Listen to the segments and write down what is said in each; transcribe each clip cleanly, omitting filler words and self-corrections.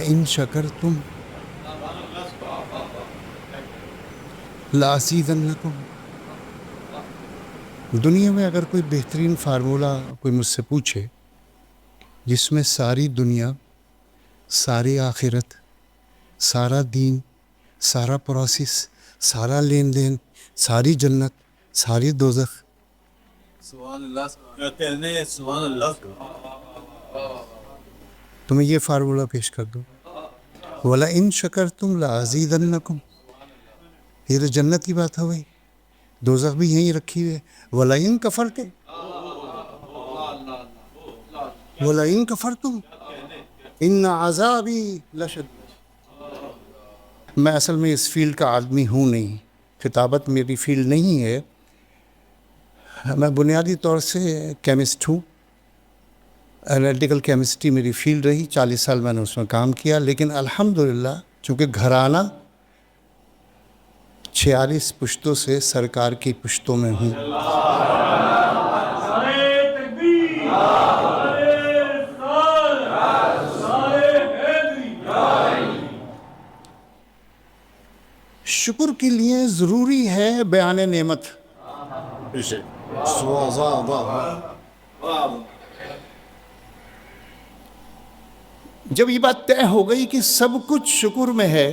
وَلَئِن شَكَرْتُمْ لَأَزِيدَنَّكُمْ۔ دنیا میں اگر کوئی بہترین فارمولہ کوئی مجھ سے پوچھے جس میں ساری دنیا، ساری آخرت، سارا دین، سارا پروسیس، سارا لین دین، ساری جنت، ساری دوزخ، سبحان اللہ کہتے ہیں سبحان اللہ. تو میں یہ فارمولہ پیش کر دوں، وَلَئِن شَكَرْتُمْ لَأَزِيدَنَّكُمْ، یہ تو جنت کی بات ہو گئی، دوزخ بھی یہیں رکھی ہوئی ہے. وَلَئِن كَفَرْتُمْ، وَلَئِن كَفَرْتُمْ إِنَّ عَذَابِي لَشَدِيدٌ. میں اصل میں اس فیلڈ کا آدمی ہوں نہیں، خطابت میری فیلڈ نہیں ہے. میں بنیادی طور سے کیمسٹ ہوں، انالیٹیکل کیمسٹری میری فیلڈ رہی، 40 سال میں نے اس میں کام کیا. لیکن الحمدللہ چونکہ گھرانہ 46 پشتوں سے سرکار کی پشتوں میں ہوں. شکر کے لیے ضروری ہے بیان نعمت. جب یہ بات طے ہو گئی کہ سب کچھ شکر میں ہے،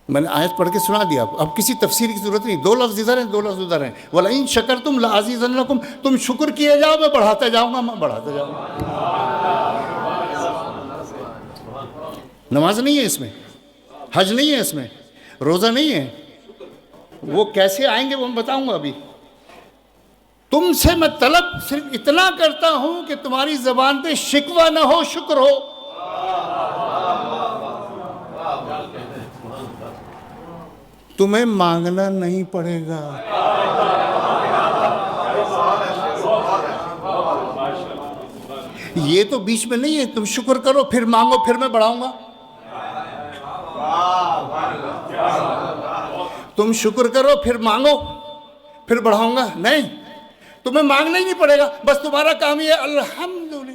میں نے آیت پڑھ کے سنا دیا، اب کسی تفسیر کی ضرورت نہیں. 2 لفظ ادھر ہیں، 2 لفظ ادھر ہیں. وَلَئِن شَكَرْتُمْ لَأَزِيدَنَّكُمْ، تم شکر کیے جاؤ، میں بڑھاتا جاؤں گا، میں بڑھاتا جاؤں گا. نماز نہیں ہے اس میں، حج نہیں ہے اس میں، روزہ نہیں ہے. وہ کیسے آئیں گے وہ میں بتاؤں گا ابھی. تم سے میں طلب صرف اتنا کرتا ہوں کہ تمہاری زبان پہ شکوہ نہ ہو، شکر ہو. تمہیں مانگنا نہیں پڑے گا. یہ تو بیچ میں نہیں ہے تم شکر کرو پھر مانگو پھر میں بڑھاؤں گا. تم شکر کرو پھر مانگو پھر بڑھاؤں گا، نہیں، تمہیں مانگنا ہی نہیں پڑے گا، بس تمہارا کام یہ ہے الحمدللہ.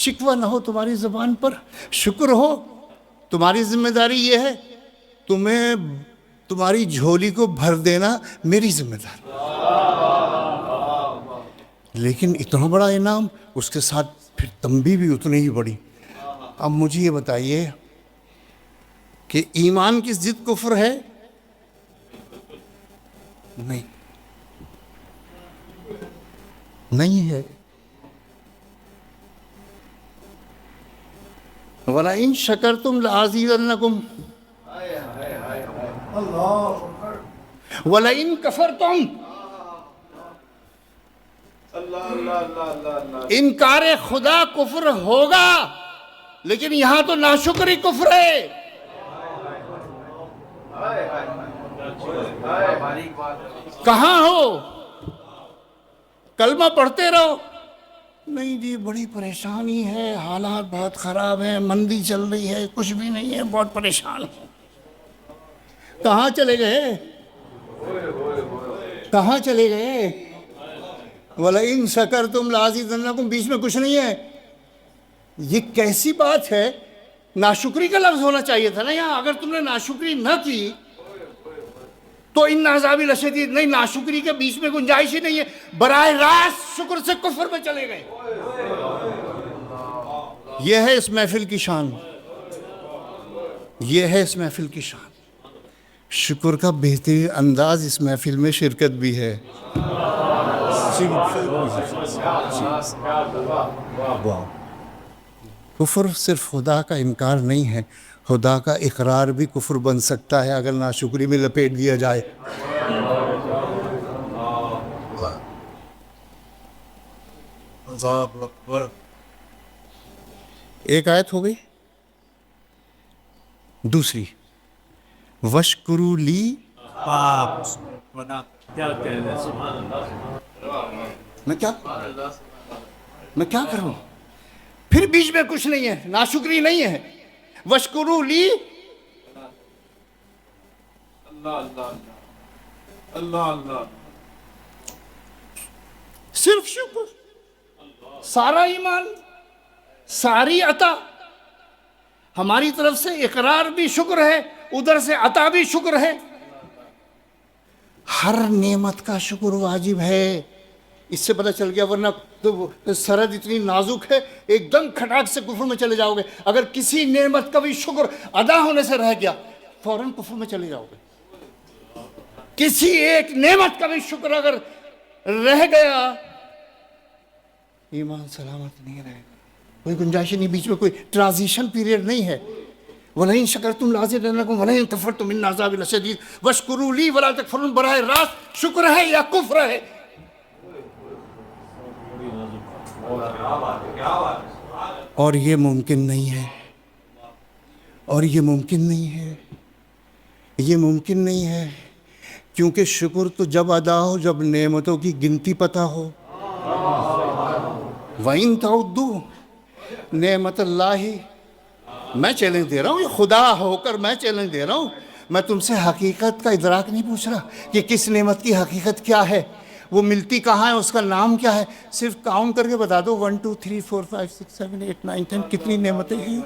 شکوہ نہ ہو تمہاری زبان پر، شکر ہو. تمہاری ذمہ داری یہ ہے، تمہیں تمہاری جھولی کو بھر دینا میری ذمہ داری. لیکن اتنا بڑا انعام، اس کے ساتھ پھر تنبیہ بھی اتنی ہی بڑی. اب مجھے یہ بتائیے کہ ایمان کی ضد کفر ہے؟ نہیں، نہیں ہے. وَلَئِن شَكَرْتُمْ لَأَزِيدَنَّكُمْ وَلَئِن كَفَرْتُمْ. انکار خدا کفر ہوگا، لیکن یہاں تو ناشکری کفر ہے. کہاں ہو؟ کلمہ پڑھتے رہو. نہیں جی بڑی پریشانی ہے، حالات بہت خراب ہیں، مندی چل رہی ہے، کچھ بھی نہیں ہے، بہت پریشان ہوں. کہاں چلے گئے؟ کہاں چلے گئے؟ وَلَئِن شَكَرْتُمْ لَأَزِيدَنَّكُمْ بیچ میں کچھ نہیں ہے. یہ کیسی بات ہے؟ ناشکری کا لفظ ہونا چاہیے تھا نا یہاں. اگر تم نے ناشکری نہ کی تو ان عذابی لشدید، نہیں، ناشکری کے بیچ میں گنجائش ہی نہیں ہے. براہ راست شکر سے کفر میں چلے گئے. یہ ہے اس محفل کی شان، یہ ہے اس محفل کی شان. شکر کا بہترین انداز اس محفل میں شرکت بھی ہے. کفر صرف خدا کا انکار نہیں ہے، خدا کا اقرار بھی کفر بن سکتا ہے اگر ناشکری میں لپیٹ دیا جائے. ایک آیت ہو گئی. دوسری وَاشْكُرُوا لِي. میں کیا کروں؟ پھر بیچ میں کچھ نہیں ہے، ناشکری نہیں ہے. وَاشْكُرُوا لِي. اللہ صرف شکر، سارا ایمان ساری عطا ہماری طرف سے، اقرار بھی شکر ہے، ادھر سے عطا بھی شکر ہے. ہر نعمت کا شکر واجب ہے. اس سے پتہ چل گیا، ورنہ تو سرحد اتنی نازک ہے، ایک دم کھٹاک سے کفر میں چلے جاؤ گے. اگر کسی نعمت کا بھی شکر ادا ہونے سے رہ گیا فوراً کفر میں چلے جاؤ گے. کسی ایک نعمت کا بھی شکر اگر رہ گیا ایمان سلامت نہیں رہے گا. کوئی گنجائش نہیں، بیچ میں کوئی ٹرانزیشن پیریڈ نہیں ہے. وَلَئِن شَكَرْتُمْ لَأَزِيدَنَّكُمْ وَلَئِن كَفَرْتُمْ إِنَّ عَذَابِي لَشَدِيدٌ وَاشْكُرُوا لِي وَلَا تَكْفُرُونَ. براہ راست شکر ہے یا کفر ہے؟ اور یہ ممکن نہیں ہے، اور یہ ممکن نہیں ہے، یہ ممکن نہیں ہے. کیونکہ شکر تو جب ادا ہو جب نعمتوں کی گنتی پتہ ہو. وَإِن تَعُدُّوا نعمت اللہ، میں چیلنج دے رہا ہوں، یہ خدا ہو کر میں چیلنج دے رہا ہوں. میں تم سے حقیقت کا ادراک نہیں پوچھ رہا کہ کس نعمت کی حقیقت کیا ہے، وہ ملتی کہاں ہے، اس کا نام کیا ہے. صرف کاؤنٹ کر کے بتا دو 1 2 3 4 5 6 7 8 9 10 کتنی نعمتیں ہیں.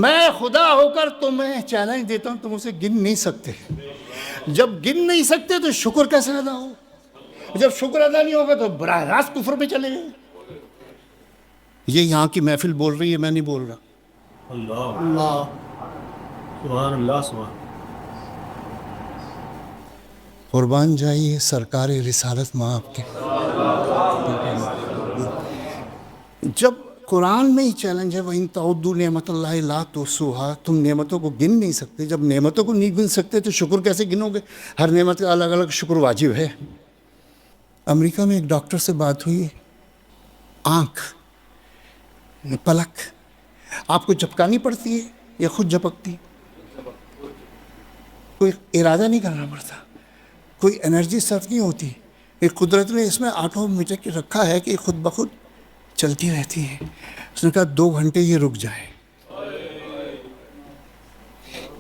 میں خدا ہو کر تمہیں چیلنج دیتا ہوں، تم اسے گن نہیں سکتے. جب گن نہیں سکتے تو شکر کیسے ادا ہو؟ جب شکر ادا نہیں ہوگا تو براہ راست کفر پہ چلے گئے. یہ یہاں کی محفل بول رہی ہے، میں نہیں بول رہا. اللہ سبحان اللہ سبحان. قربان جائیے سرکار رسالت ماں آپ کے. جب قرآن میں ہی چیلنج ہے وَإِن تَعُدُّوا نِعْمَتَ اللَّهِ لَا تُحْصُوهَا، تم نعمتوں کو گن نہیں سکتے. جب نعمتوں کو نہیں گن سکتے تو شکر کیسے گنو گے؟ ہر نعمت کا الگ الگ شکر واجب ہے. امریکہ میں ایک ڈاکٹر سے بات ہوئی، آنکھ پلک آپ کو جھپکانی پڑتی ہے یا خود جھپکتی؟ کوئی ارادہ نہیں کرنا پڑتا، کوئی انرجی صرف نہیں ہوتی. ایک قدرت نے اس میں آٹومیٹک رکھا ہے کہ خود بخود چلتی رہتی ہے. اس نے کہا 2 گھنٹے یہ رک جائے.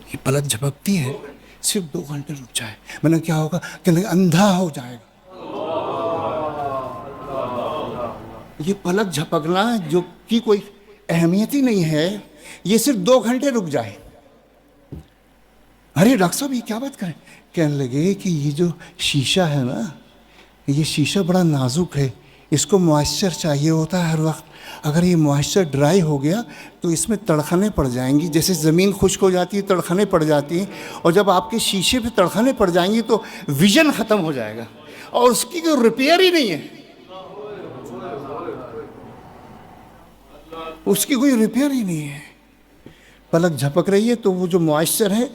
یہ پلک جھپکتی ہے، صرف 2 گھنٹے رک جائے. میں نے کیا ہوگا کہ اندھا ہو جائے گا. یہ پلک جھپکنا جو کی کوئی اہمیت ہی نہیں ہے، یہ صرف 2 گھنٹے رک جائے. ارے ڈاکٹر صاحب یہ کیا بات کریں؟ کہنے لگے کہ یہ جو شیشہ ہے نا، یہ شیشہ بڑا نازک ہے، اس کو موئسچر چاہیے ہوتا ہے ہر وقت. اگر یہ موئسچر ڈرائی ہو گیا تو اس میں تڑخنے پڑ جائیں گی. جیسے زمین خشک ہو جاتی ہے تڑخنے پڑ جاتی ہیں، اور جب آپ کے شیشے پہ تڑخنے پڑ جائیں گی تو ویژن ختم ہو جائے گا، اور اس کی کوئی ریپیئر ہی نہیں ہے. اس کی کوئی ریپیئر ہی نہیں ہے. پلک جھپک رہی ہے تو وہ جو موئسچر ہے،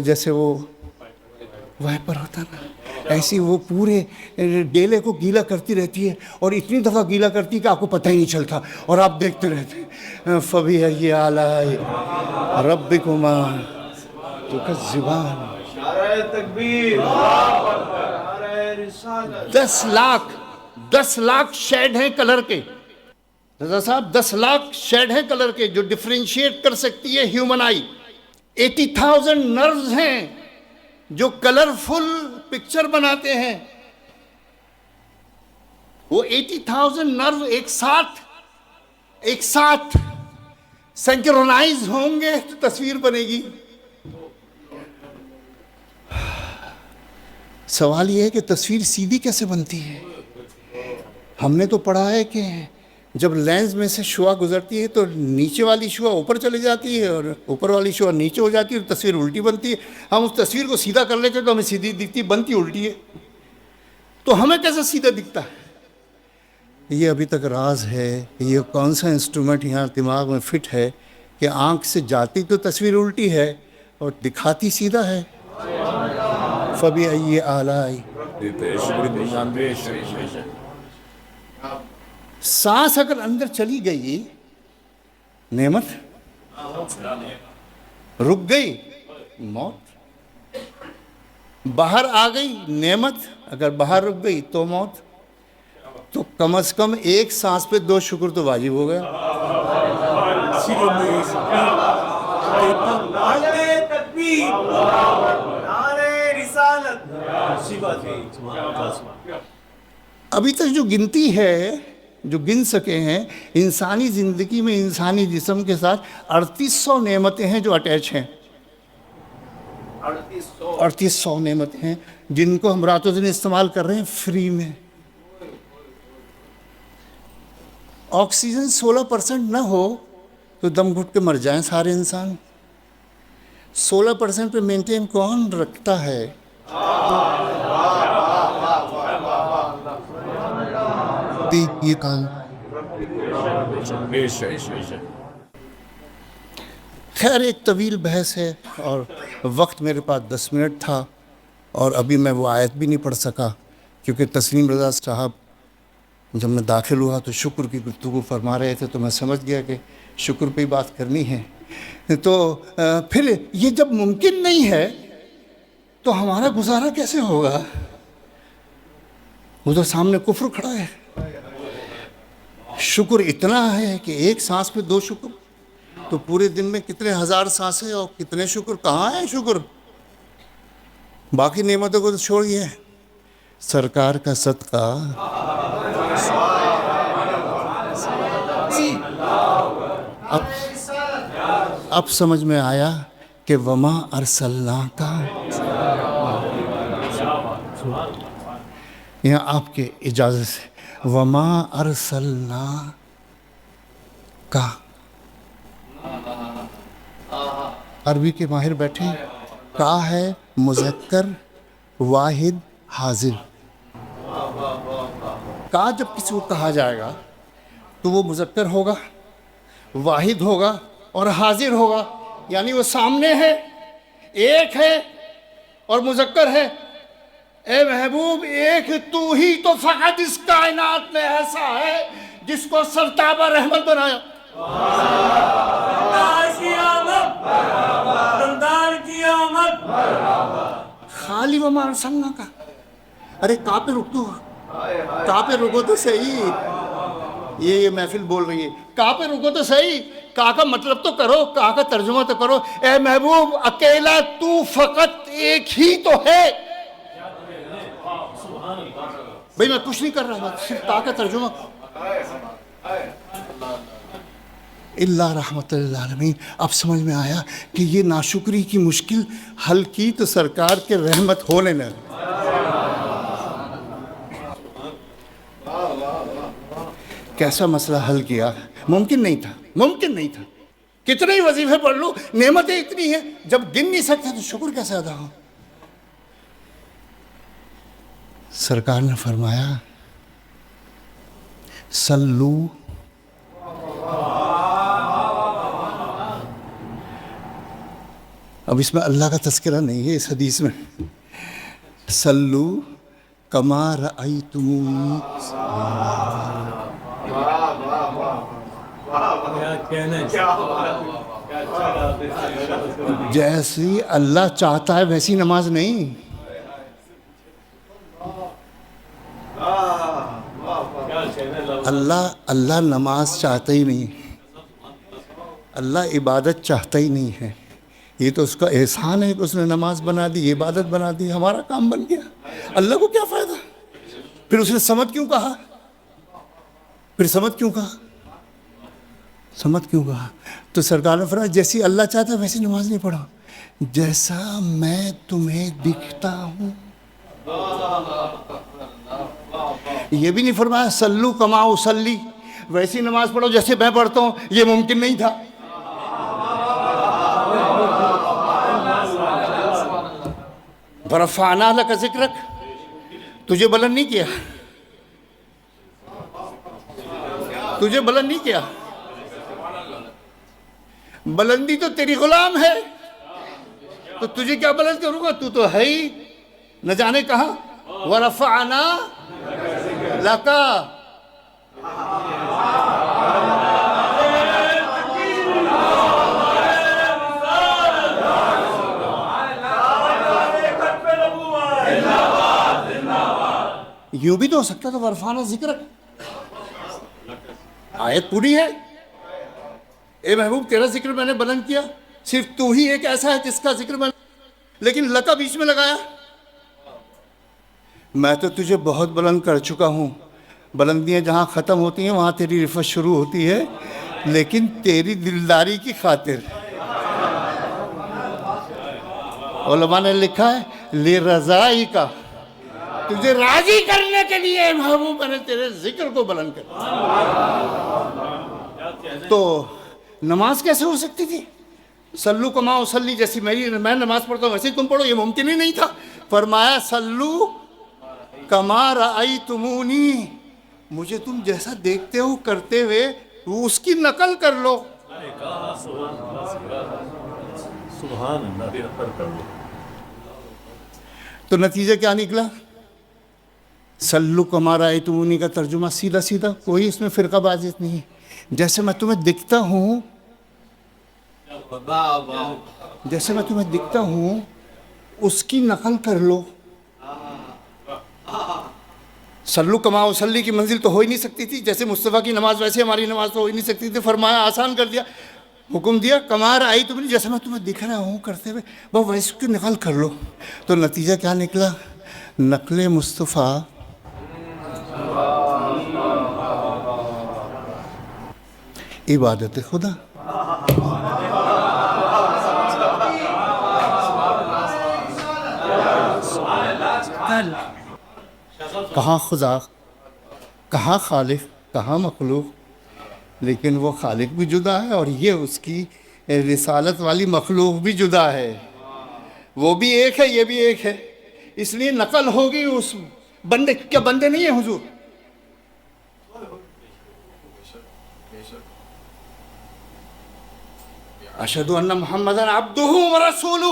جیسے وہ وائپر ہوتا نا، ایسی وہ پورے ڈیلے کو گیلا کرتی رہتی ہے، اور اتنی دفعہ گیلا کرتی ہے کہ آپ کو پتہ ہی نہیں چلتا اور آپ دیکھتے رہتے ہیں. فَبِأَيِّ آلَاءِ رَبِّكُمَا تُكَذِّبَانِ. 10 لاکھ شیڈ ہیں کلر کے. رضا صاحب 10 لاکھ شیڈ ہیں کلر کے جو ڈفرینشیٹ کر سکتی ہے ہیومن آئی. 80,000 نروز ہیں جو کلرفل پکچر بناتے ہیں. وہ 80,000 نرو ایک ساتھ سینکرونائز ہوں گے تو تصویر بنے گی. سوال یہ ہے کہ تصویر سیدھی کیسے بنتی ہے؟ ہم نے تو پڑھا ہے کہ جب لینز میں سے شعاع گزرتی ہے تو نیچے والی شعاع اوپر چلی جاتی ہے اور اوپر والی شعاع نیچے ہو جاتی ہے تو تصویر الٹی بنتی ہے. ہم اس تصویر کو سیدھا کر لیتے تو ہمیں سیدھی دکھتی، بنتی الٹی ہے. تو ہمیں کیسے سیدھا دکھتا ہے؟ یہ ابھی تک راز ہے. یہ کون سا انسٹرومنٹ یہاں دماغ میں فٹ ہے کہ آنکھ سے جاتی تو تصویر الٹی ہے اور دکھاتی سیدھا ہے. فَبِأَيِّ آلَاءِ. سانس اگر اندر چلی گئی نعمت، رک گئی موت. باہر آ گئی نعمت، اگر باہر رک گئی تو موت. تو کم از کم ایک سانس پہ 2 شکر تو واجب ہو گیا. ابھی تک جو گنتی ہے جو گن سکے ہیں، انسانی زندگی میں انسانی جسم کے ساتھ 3800 نعمتیں ہیں جو اٹیچ ہیں. 3800 نعمتیں ہیں جن کو ہم رات و دن استعمال کر رہے ہیں فری میں. آکسیجن 16% نہ ہو تو دم گھٹ کے مر جائیں سارے انسان. 16% پہ مینٹین کون رکھتا ہے؟ یہ کام. خیر ایک طویل بحث ہے اور وقت میرے پاس 10 منٹ تھا اور ابھی میں وہ آیت بھی نہیں پڑھ سکا کیونکہ تسلیم رضا صاحب جب میں داخل ہوا تو شکر کی گفتگو فرما رہے تھے تو میں سمجھ گیا کہ شکر پہ ہی بات کرنی ہے. تو پھر یہ جب ممکن نہیں ہے تو ہمارا گزارا کیسے ہوگا؟ ادھر سامنے کفر کھڑا ہے. شکر اتنا ہے کہ ایک سانس پہ 2 شکر، تو پورے دن میں کتنے ہزار سانسیں اور کتنے شکر. کہاں ہیں شکر؟ باقی نعمتوں کو تو چھوڑیے. سرکار کا صدقہ اب سمجھ میں آیا کہ وما ارسلناک، یہاں آپ کے اجازت سے وما ارسلناک، عربی کے ماہر بیٹھے، کا ہے مذکر واحد حاضر. کا جب کسی کو کہا جائے گا تو وہ مذکر ہوگا، واحد ہوگا اور حاضر ہوگا، یعنی وہ سامنے ہے، ایک ہے اور مذکر ہے. اے محبوب ایک تو ہی تو فقط اس کائنات میں ایسا ہے جس کو سرتابہ رحمت بنایا. خالی وما ارسلنا کا. ارے کہاں پہ رک تو، کہاں پہ رکو تو صحیح. یہ محفل بول رہی ہے کہاں پہ رکو تو صحیح. کہا کا مطلب تو کرو، کہا کا ترجمہ تو کرو. اے محبوب اکیلا تو فقط ایک ہی تو ہے. بھئی میں کچھ نہیں کر رہا، صرف کہا کا ترجمہ. اللہ رحمت للعالمین. اب سمجھ میں آیا کہ یہ ناشکری کی مشکل حل کی تو سرکار کے رحمت ہونے لگے. کیسا مسئلہ حل کیا؟ ممکن نہیں تھا، ممکن نہیں تھا. کتنے ہی وظیفے پڑھ لو، نعمتیں اتنی ہیں جب گن نہیں سکتے تو شکر کیسے ادا ہو. سرکار نے فرمایا سلو اب اس میں اللہ کا تذکرہ نہیں ہے اس حدیث میں. سلو کما رأیتمونی، جیسی اللہ چاہتا ہے ویسی نماز نہیں. اللہ نماز چاہتا ہی نہیں، اللہ عبادت چاہتا ہی نہیں ہے. یہ تو اس کا احسان ہے کہ اس نے نماز بنا دی، عبادت بنا دی، ہمارا کام بن گیا. اللہ کو کیا فائدہ؟ پھر اس نے سمت کیوں کہا؟ سمت کیوں کہا؟ تو سرکار نے فرمایا جیسی اللہ چاہتا ہے ویسی نماز نہیں پڑھا، جیسا میں تمہیں دکھتا ہوں. یہ بھی نہیں فرمایا سلو کما اصلی، ویسی نماز پڑھو جیسے میں پڑھتا ہوں. یہ ممکن نہیں تھا. برفعنا لک ذکرک، تجھے بلند نہیں کیا، تجھے بلند نہیں کیا. بلندی تو تیری غلام ہے، تو تجھے کیا بلند کروں گا؟ تو ہے ہی نہ جانے کہاں. ورفعنا لک، یوں بھی تو ہو سکتا تھا ورفعنا ذکرک. آیت پوری ہے. اے محبوب تیرا ذکر میں نے بلند کیا، صرف تو ہی ایک ایسا ہے جس کا ذکر میں، لیکن لکا بیچ میں لگایا. میں تو تجھے بہت بلند کر چکا ہوں، بلندیاں جہاں ختم ہوتی ہیں وہاں تیری رفت شروع ہوتی ہے، لیکن تیری دلداری کی خاطر علماء نے لکھا ہے لِرَضَائی کا، تجھے راضی کرنے کے لیے محبوب نے تیرے ذکر کو بلند کر دیا۔ تو نماز کیسے ہو سکتی تھی؟ سلو کما اصلی، جیسی میں نماز پڑھتا ہوں ویسے ہی تم پڑھو، یہ ممکن ہی نہیں تھا۔ فرمایا سلو کما رأیتمونی، مجھے تم جیسا دیکھتے ہو کرتے ہوئے اس کی نقل کر لو۔ سبحان اللہ بھی نقل کر لو۔ تو نتیجہ کیا نکلا؟ سلو کما رأیتمونی کا ترجمہ سیدھا سیدھا، کوئی اس میں فرقہ بازیت نہیں ہے۔ جیسے میں تمہیں دکھتا ہوں، جیسے میں تمہیں دکھتا ہوں اس کی نقل کر لو۔ سلو کما وسلی کی منزل تو ہو ہی نہیں سکتی تھی، جیسے مصطفیٰ کی نماز ویسے ہماری نماز تو ہو ہی نہیں سکتی تھی۔ فرمایا آسان کر دیا، حکم دیا کما رأیت تم، جیسے میں تمہیں دکھ رہا ہوں کرتے ہوئے وہ ویسے کی نقل کر لو۔ تو نتیجہ کیا نکلا؟ نقل مصطفیٰ عبادت خدا۔ کہاں خدا، کہاں خالق، کہاں مخلوق، لیکن وہ خالق بھی جدا ہے اور یہ اس کی رسالت والی مخلوق بھی جدا ہے۔ وہ بھی ایک ہے، یہ بھی ایک ہے، اس لیے نقل ہوگی اس بندے، کیا بندے نہیں ہیں حضور؟ اشہدو ان محمد عبدہ ورسولہ،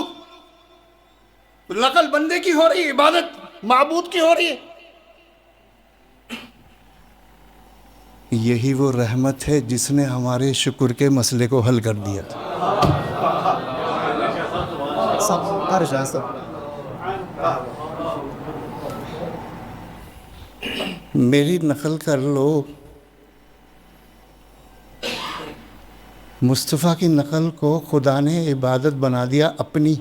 نقل بندے کی ہو رہی ہے، عبادت معبود کی ہو رہی ہے۔ یہی وہ رحمت ہے جس نے ہمارے شکر کے مسئلے کو حل کر دیا۔ میری نقل کر لو، مصطفیٰ کی نقل کو خدا نے عبادت بنا دیا اپنی۔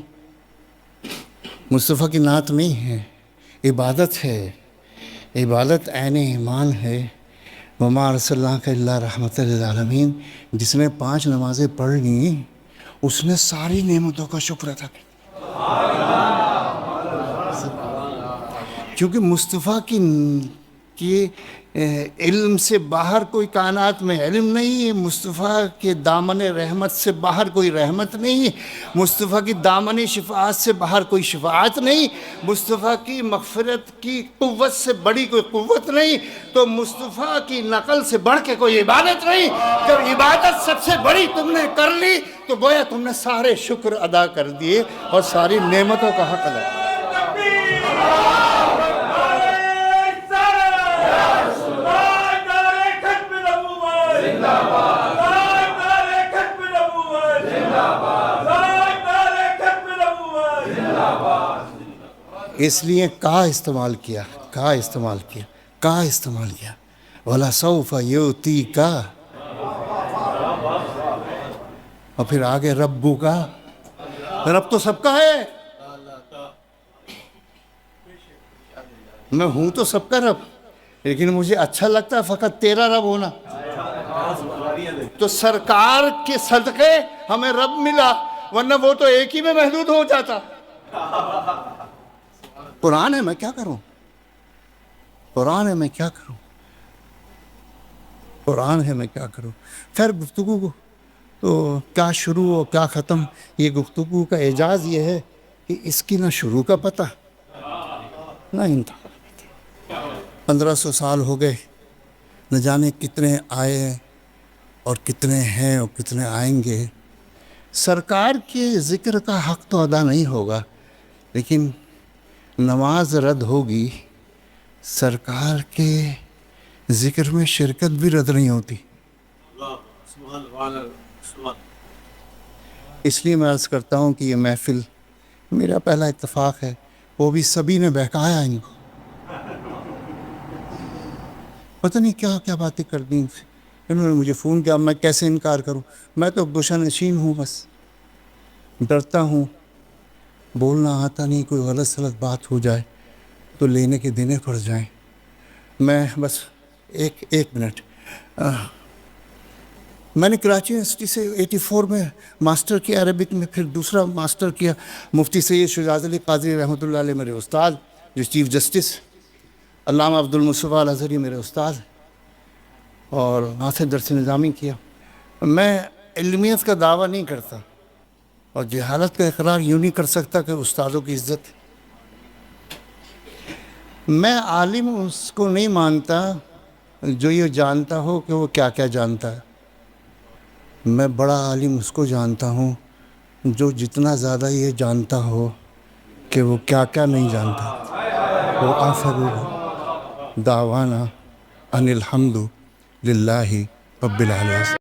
مصطفیٰ کی نعت نہیں ہے، عبادت ہے، عبادت عین ایمان ہے۔ وما ارسلناک الا رحمۃ للعالمین، جس نے 5 نمازیں پڑھ لیں اس نے ساری نعمتوں کا شکر ادا کیا، کیونکہ مصطفیٰ کی علم سے باہر کوئی کائنات میں علم نہیں ہے، مصطفیٰ کے دامن رحمت سے باہر کوئی رحمت نہیں ہے، مصطفیٰ کی دامن شفاعت سے باہر کوئی شفاعت نہیں، مصطفیٰ کی مغفرت کی قوت سے بڑی کوئی قوت نہیں، تو مصطفیٰ کی نقل سے بڑھ کے کوئی عبادت نہیں۔ جب عبادت سب سے بڑی تم نے کر لی تو گویا تم نے سارے شکر ادا کر دیے اور ساری نعمتوں کا حق ادا کیا۔ اس لیے کا استعمال کیا، کا استعمال کیا، کا استعمال کیا، وَلَسَوْفَ يُؤْتِيكَ، اور پھر آگے ربو کا، رب تو سب کا ہے، میں ہوں تو سب کا رب، لیکن مجھے اچھا لگتا ہے فقط تیرا رب ہونا۔ تو سرکار کے صدقے ہمیں رب ملا، ورنہ وہ تو ایک ہی میں محدود ہو جاتا۔ قرآن ہے، میں کیا کروں؟ قرآن ہے، میں کیا کروں؟ قرآن ہے، میں کیا کروں؟ خیر گفتگو کو تو کیا شروع اور کیا ختم، یہ گفتگو کا اعجاز یہ ہے کہ اس کی نہ شروع کا پتہ نہ انتہا۔ 1500 سال ہو گئے، نہ جانے کتنے آئے اور کتنے ہیں اور کتنے آئیں گے۔ سرکار کے ذکر کا حق تو ادا نہیں ہوگا، لیکن نماز رد ہوگی، سرکار کے ذکر میں شرکت بھی رد نہیں ہوتی۔ اس لیے میں عرض کرتا ہوں کہ یہ محفل میرا پہلا اتفاق ہے، وہ بھی سبھی نے بہکایا ان کو، پتہ نہیں کیا کیا باتیں کر دیں، انہوں نے مجھے فون کیا، میں کیسے انکار کروں؟ میں تو گوشہ نشین ہوں، بس ڈرتا ہوں، بولنا آتا نہیں، کوئی غلط سلط بات ہو جائے تو لینے کے دینے پڑ جائیں۔ میں بس ایک منٹ. میں نے کراچی یونیورسٹی سے 84 میں ماسٹر کیا عربک میں, پھر دوسرا ماسٹر کیا مفتی سید شجاعت علی قادری رحمۃ اللہ علیہ میرے استاد, جو چیف جسٹس, علامہ عبد المصطفیٰ الازہری میرے استاد, اور وہاں سے درس نظامی کیا. میں علمیت کا دعویٰ نہیں کرتا اور جہالت کا اقرار یوں نہیں کر سکتا کہ استادوں کی عزت. میں عالم اس کو نہیں مانتا جو یہ جانتا ہو کہ وہ کیا کیا جانتا ہے. میں بڑا عالم اس کو جانتا ہوں جو جتنا زیادہ یہ جانتا ہو کہ وہ کیا کیا نہیں جانتا. وہ آخر دعوانا ان الحمد للہ رب العالمین.